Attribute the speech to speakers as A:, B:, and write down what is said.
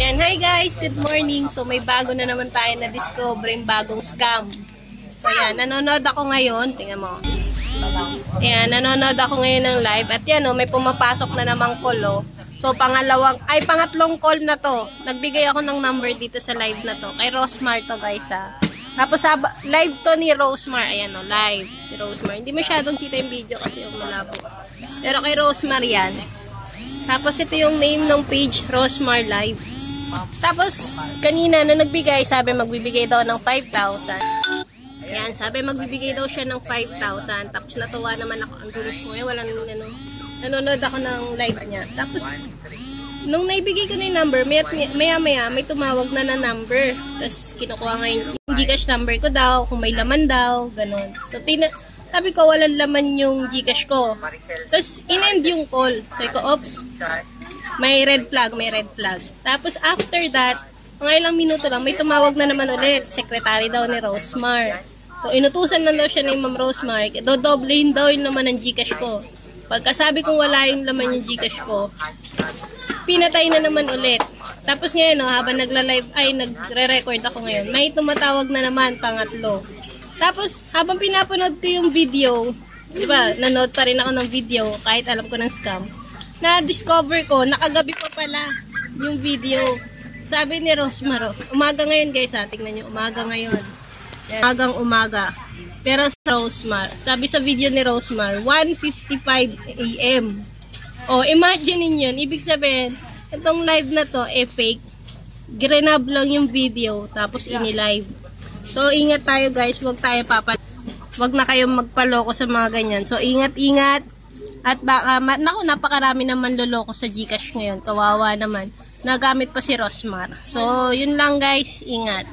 A: Yan, hi guys, good morning. So may bago na naman tayo na discover yung bagong scam. So yan, nanonood ako ngayon, tingnan mo. Yan, nanonood ako ngayon ng live at yan may pumapasok na namang call So pangatlong call na to. Nagbigay ako ng number dito sa live na to. Kay Rosmar to guys Tapos live to ni Rosmar. Ayan live si Rosmar. Hindi masyadong kita yung video kasi yung malabo. Pero kay Rosmar yan. Tapos ito yung name ng page, Rosmar Live. Tapos, kanina na nagbigay, sabi magbibigay daw ng 5,000. Yan, sabi magbibigay daw siya ng 5,000. Tapos natuwa naman ako, ang dulos ko walang nanonood ako ng live niya. Tapos, nung naibigay ko na yung number, maya may tumawag na number. Tapos, kinukuha ngayon yung Gcash number ko daw, kung may laman daw, ganun. So, sabi ko, walang laman yung Gcash ko. Tapos, in-end yung call. Sabi ko, oops. May red flag. Tapos, after that, mga ilang minuto lang, may tumawag na naman ulit. Secretary daw ni Rosmar. So, inutusan na daw siya ni Ma'am Rosmar. Dodoblehin daw yung laman ng Gcash ko. Pagkasabi kong wala yung laman yung Gcash ko, pinatay na naman ulit. Tapos ngayon, habang nagre-record ako ngayon, may tumatawag na naman, pangatlo. Tapos, habang pinapanood ko yung video, di ba, nanood pa rin ako ng video, kahit alam ko ng scam, na-discover ko, nakagabi pa pala yung video. Sabi ni Rosmar, umaga ngayon guys tingnan nyo, umaga ngayon. Umagang umaga. Pero sa Rosmar, sabi sa video ni Rosmar, 1:55 AM. Imagine niyo yun, ibig sabihin, itong live na to, fake. Grenab lang yung video, tapos ini-live. So, ingat tayo guys, wag na kayong magpaloko sa mga ganyan. So, ingat-ingat. At baka, napakarami naman loloko sa Gcash ngayon. Kawawa naman. Nagamit pa si Rosmar. So, yun lang guys. Ingat.